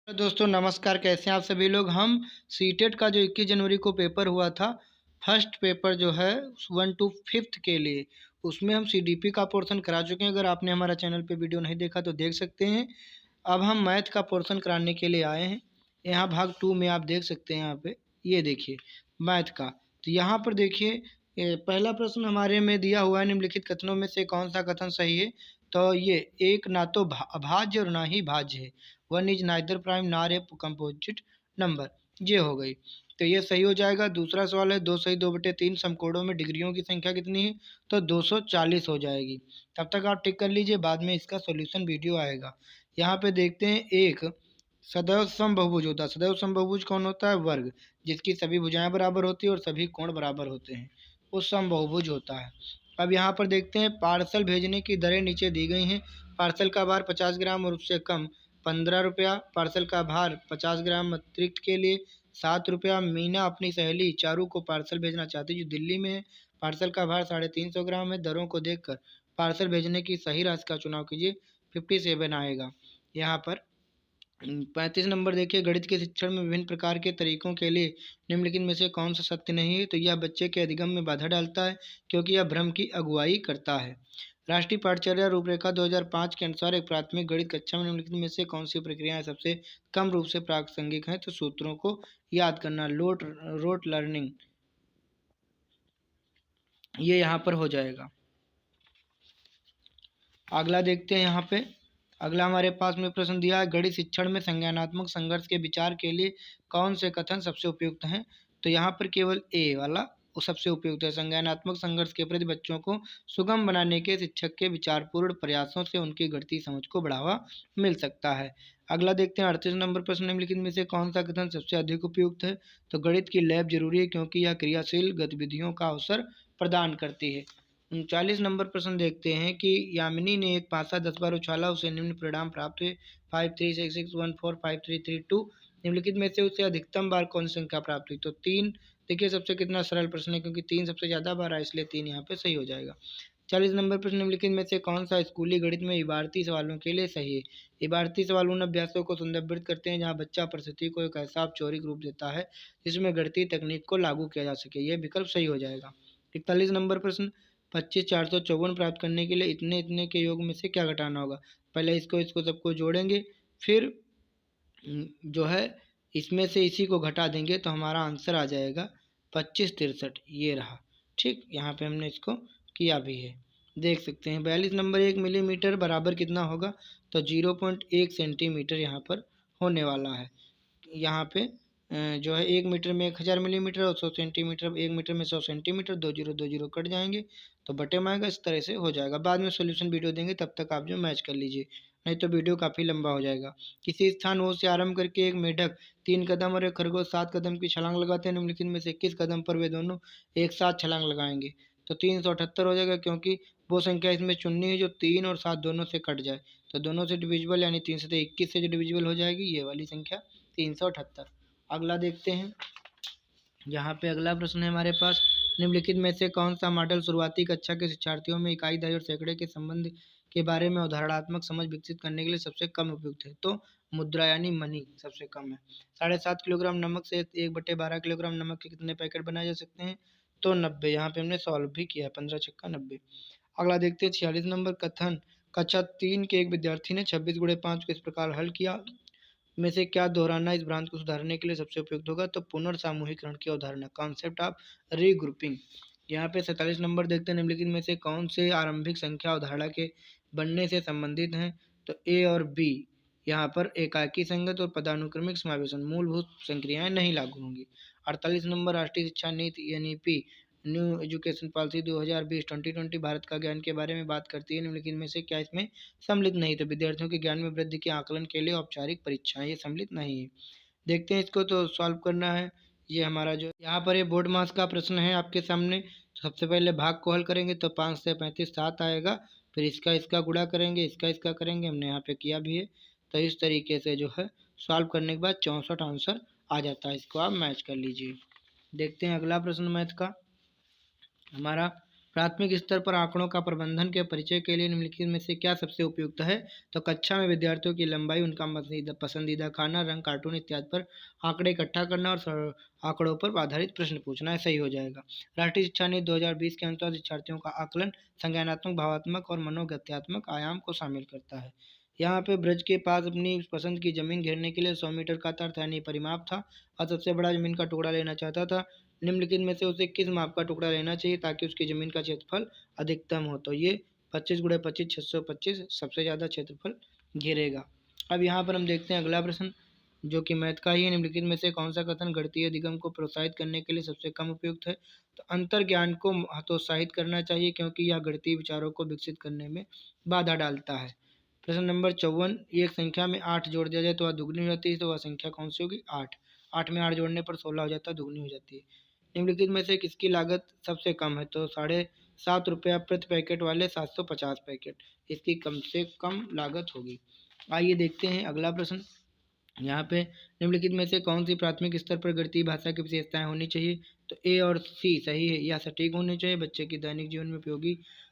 तो दोस्तों नमस्कार, कैसे हैं आप सभी लोग। हम सीटेट का जो 21 जनवरी को पेपर हुआ था, फर्स्ट पेपर जो है 1 to 5th के लिए, उसमें हम सीडीपी का पोर्शन करा चुके हैं। अगर आपने हमारा चैनल पे वीडियो नहीं देखा तो देख सकते हैं। अब हम मैथ का पोर्शन कराने के लिए आए हैं। यहाँ भाग 2 में आप देख सकते हैं, यहाँ पे ये देखिए मैथ का। तो यहाँ पर देखिए पहला प्रश्न हमारे में दिया हुआ है, निम्नलिखित कथनों में से कौन सा कथन सही है। तो ये एक ना तो अभाज्य और ना ही भाज्य है। One is neither prime nor a composite number, ये हो गई। तो ये सही हो जाएगा। दूसरा सवाल है, 2 सही 2/3 समकोणों में डिग्रियों की संख्या कितनी है। तो 240 हो जाएगी। तब तक आप टिक कर लीजिए, बाद में इसका सॉल्यूशन वीडियो आएगा। यहाँ पे देखते हैं, एक सदैव समबहुभुज होता है। सदैव समबहुभुज कौन होता है? वर्ग, जिसकी सभी भुजाएं बराबर होती है और सभी कोण बराबर होते हैं, वो समबहुभुज होता है। अब यहाँ पर देखते हैं, पार्सल भेजने की दरें नीचे दी गई हैं। पार्सल का भार 50 ग्राम और उससे कम 15 रुपया। पार्सल का भार 50 ग्राम अतिरिक्त के लिए 7 रुपया। मीना अपनी सहेली चारू को पार्सल भेजना चाहती है जो दिल्ली में है। पार्सल का भार 350 ग्राम है। दरों को देखकर पार्सल भेजने की सही राशि का चुनाव कीजिए। 57 आएगा। यहाँ पर 35 नंबर देखिए, गणित के शिक्षण में विभिन्न प्रकार के तरीकों के लिए निम्नलिखित में से कौन सा सत्य नहीं है। तो यह बच्चे के अधिगम में बाधा डालता है, क्योंकि यह भ्रम की अगुवाई करता है। राष्ट्रीय पाठचर्या रूपरेखा 2005 के अनुसार एक प्राथमिक गणित कक्षा में निम्नलिखित में से कौन सी प्रक्रियाएं सबसे कम रूप से प्रासंगिक हैं। तो सूत्रों को याद करना, रोट लर्निंग, ये यहाँ पर हो जाएगा। अगला देखते हैं। यहाँ पे अगला हमारे पास में प्रश्न दिया है, गणित शिक्षण में संज्ञानात्मक संघर्ष के विचार के लिए कौन से कथन सबसे उपयुक्त हैं। तो यहाँ पर केवल ए वाला वो सबसे उपयुक्त है। संज्ञानात्मक संघर्ष के प्रति बच्चों को सुगम बनाने के शिक्षक के विचारपूर्ण प्रयासों से उनकी गणितीय समझ को बढ़ावा मिल सकता है। अगला देखते हैं, 38 नंबर प्रश्न, निम्नलिखित में से कौन सा कथन सबसे अधिक उपयुक्त है। तो गणित की लैब जरूरी है, क्योंकि यह क्रियाशील गतिविधियों का अवसर प्रदान करती है। 39 नंबर प्रश्न देखते हैं कि यामिनी ने एक पासा 10 बार उछाला, उसे निम्न परिणाम प्राप्त हुए 5366145332। निम्नलिखित में से उसे अधिकतम बार कौन सी संख्या प्राप्त हुई। तो 3। देखिए सबसे कितना सरल प्रश्न है, क्योंकि 3 सबसे ज़्यादा बार आया, इसलिए 3 यहाँ पे सही हो जाएगा। 40 नंबर प्रश्न, निम्नलिखित में से कौन सा स्कूली गणित में इबारती सवालों के लिए सही है। इबारती सवाल उन अभ्यासों को संदर्भित करते हैं जहाँ बच्चा परिस्थिति को एक ऐसा औपचारिक रूप देता है जिसमें गणितीय तकनीक को लागू किया जा सके। यह विकल्प सही हो जाएगा। 41 नंबर प्रश्न, 25,454 प्राप्त करने के लिए इतने इतने के योग में से क्या घटाना होगा। पहले इसको इसको सबको जोड़ेंगे, फिर जो है इसमें से इसी को घटा देंगे, तो हमारा आंसर आ जाएगा 2563, ये रहा। ठीक, यहाँ पे हमने इसको किया भी है, देख सकते हैं। 42 नंबर, 1 मिलीमीटर बराबर कितना होगा। तो 0.1 सेंटीमीटर यहाँ पर होने वाला है। यहाँ पे जो है 1 मीटर में 1000 मिलीमीटर और 100 सेंटीमीटर, 1 मीटर में 100 सेंटीमीटर, 2 जीरो कट जाएंगे तो बटे में आएगा। इस तरह से हो जाएगा। बाद में सॉल्यूशन वीडियो देंगे, तब तक आप जो मैच कर लीजिए, नहीं तो वीडियो काफ़ी लंबा हो जाएगा। किसी स्थान ओ से आरंभ करके एक मेढक 3 कदम और एक खरगोश 7 कदम की छलांग लगाते हैं। निम्नलिखित में से किस कदम पर वे दोनों एक साथ छलांग लगाएंगे। तो 378 हो जाएगा, क्योंकि वो संख्या इसमें चुननी है जो 3 और 7 दोनों से कट जाए। तो दोनों से डिविजिबल, यानी 3 से 21 से जो डिविजिबल हो जाएगी, ये वाली संख्या 378। अगला देखते हैं। यहाँ पे अगला प्रश्न है हमारे पास, निम्नलिखित में से कौन सा मॉडल शुरुआती कक्षा के शिक्षार्थियों में इकाई, दहाई और सैकड़े के संबंध के बारे में उदाहरणात्मक समझ विकसित करने के लिए सबसे कम उपयुक्त है। तो मुद्रा यानी मनी सबसे कम है। 7.5 किलोग्राम नमक से 1/12 किलोग्राम नमक के कितने पैकेट बनाए जा सकते हैं। तो 90। यहाँ पे हमने सॉल्व भी किया है, 15 छक्का 90। अगला देखते हैं 46 नंबर कथन, कक्षा 3 के एक विद्यार्थी ने 26 गुणे 5 को इस प्रकार हल किया, में से क्या दोहराना इस भ्रांति को सुधारने के लिए सबसे उपयुक्त होगा। तो पुनर्सामूहिकरण की अवधारणा, कॉन्सेप्ट ऑफ रीग्रुपिंग। यहाँ पे 47 नंबर देखते हैं, निम्नलिखित में से कौन से आरंभिक संख्या अवधारणा के बनने से संबंधित हैं। तो ए और बी। यहाँ पर एकाकी संगत और पदानुक्रमिक समावेशन, मूलभूत संक्रियाएं नहीं लागू होंगी। 48 नंबर, राष्ट्रीय शिक्षा नीति NEP new education policy 2020-2020 Bharat का ज्ञान के बारे में बात करती है। निम्नलिखित में से क्या इसमें सम्मिलित नहीं। तो विद्यार्थियों के ज्ञान में वृद्धि के आकलन के लिए औपचारिक परीक्षाएं, ये सम्मिलित नहीं है। देखते हैं इसको, तो सॉल्व करना है। ये हमारा जो यहाँ पर ये बोर्ड मास का प्रश्न है आपके सामने। तो सबसे पहले भाग को हल करेंगे, तो 5 से 35 7 आएगा। फिर इसका इसका गुणा करेंगे, इसका इसका करेंगे, हमने यहाँ पे किया भी है। तो इस तरीके से जो है सॉल्व करने के बाद 64 आंसर आ जाता है। इसको आप मैच कर लीजिए। देखते हैं अगला प्रश्न मैथ का। हमारा प्राथमिक स्तर पर आंकड़ों का प्रबंधन के परिचय के लिए निम्नलिखित में से क्या सबसे उपयुक्त है? तो कक्षा में विद्यार्थियों की लंबाई, उनका पसंदीदा खाना, रंग, कार्टून इत्यादि पर आंकड़े इकट्ठा करना और आंकड़ों पर आधारित प्रश्न पूछना है, सही हो जाएगा। राष्ट्रीय शिक्षा नीति 2020 के अनुसार शिक्षार्थियों का आकलन संज्ञानात्मक, भावात्मक और मनोगत्यात्मक आयाम को शामिल करता है। यहाँ पे ब्रज के पास अपनी पसंद की जमीन घेरने के लिए 100 मीटर का यानी परिमाप था और सबसे बड़ा जमीन का टुकड़ा लेना चाहता था। निम्नलिखित में से उसे किस माप का टुकड़ा लेना चाहिए ताकि उसकी ज़मीन का क्षेत्रफल अधिकतम हो? तो ये 25 × 25 625 सबसे ज़्यादा क्षेत्रफल घेरेगा। अब यहाँ पर हम देखते हैं अगला प्रश्न जो कि मैथ का ही है। निम्नलिखित में से कौन सा कथन गणितीय अधिगम को प्रोत्साहित करने के लिए सबसे कम उपयुक्त है? तो अंतर्ज्ञान को हतोत्साहित करना चाहिए क्योंकि यह गणितीय विचारों को विकसित करने में बाधा डालता है। प्रश्न नंबर 54, एक संख्या में 8 जोड़ दिया जाए तो वह दुगनी हो जाती है, तो वह संख्या कौन सी होगी? 8। 8 में 8 जोड़ने पर 16 हो जाता है, दुगनी हो जाती है। निम्नलिखित में से किसकी लागत सबसे कम है? तो ₹7.5 प्रति पैकेट वाले 750 पैकेट, इसकी कम से कम लागत होगी। आइए देखते हैं अगला प्रश्न। यहाँ पे निम्नलिखित में से कौन सी प्राथमिक स्तर पर गणितीय भाषा की विशेषताएं होनी चाहिए? तो ए और सी सही है, या सटीक होनी चाहिए। बच्चे की दैनिक जीवन में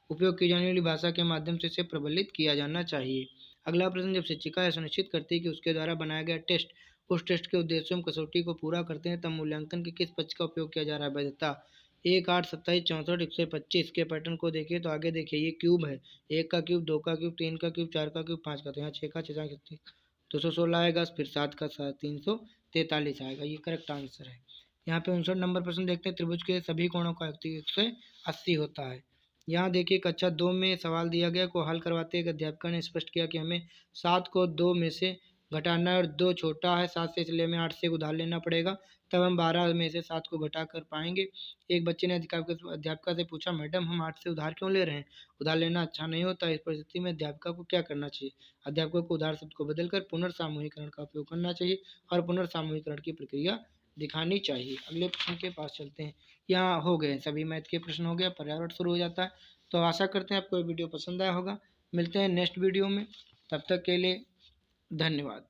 उपयोग की जाने वाली भाषा के माध्यम से इसे प्रबलित किया जाना चाहिए। अगला प्रश्न, जब शिक्षिका यह सुनिश्चित करती है कि उसके द्वारा बनाया गया टेस्ट उस टेस्ट के उद्देश्यों कसौटी को पूरा करते हैं, तब मूल्यांकन के किस पक्ष का उपयोग किया जा रहा है? वैधता। 1, 8, 27, 64, 125 के पैटर्न को देखिए तो आगे देखिए ये क्यूब है। 1 का क्यूब, 2 का क्यूब, 3 का क्यूब, 4 का क्यूब, 5 का, तो यहाँ 6 का 6 216 आएगा, फिर 7 का 7 343 आएगा, ये करेक्ट आंसर है। यहाँ पे 59 नंबर प्रश्न देखते हैं। त्रिभुज के सभी कोणों का युक्ति 180 होता है। यहाँ देखिए कक्षा 2 में सवाल दिया गया को हल करवाते एक अध्यापक ने स्पष्ट किया कि हमें 7 को 2 में से घटाना है और 2 छोटा है 7 से, इसलिए हमें 8 से उधार लेना पड़ेगा, तब हम 12 में से 7 को घटा कर पाएंगे। एक बच्चे ने अध्यापिका से पूछा, मैडम हम 8 से उधार क्यों ले रहे हैं? उधार लेना अच्छा नहीं होता। इस परिस्थिति में अध्यापिका को क्या करना चाहिए? अध्यापकों को उधार शब्द को बदलकर पुनर्सामूहिकरण का उपयोग करना चाहिए और पुनर्सामूहिकरण की प्रक्रिया दिखानी चाहिए। अगले प्रश्न के पास चलते हैं। यहाँ हो गए सभी मैथ के प्रश्न, हो गया, पर्यावरण शुरू हो जाता है। तो आशा करते हैं आपको वीडियो पसंद आया होगा। मिलते हैं नेक्स्ट वीडियो में, तब तक के लिए धन्यवाद।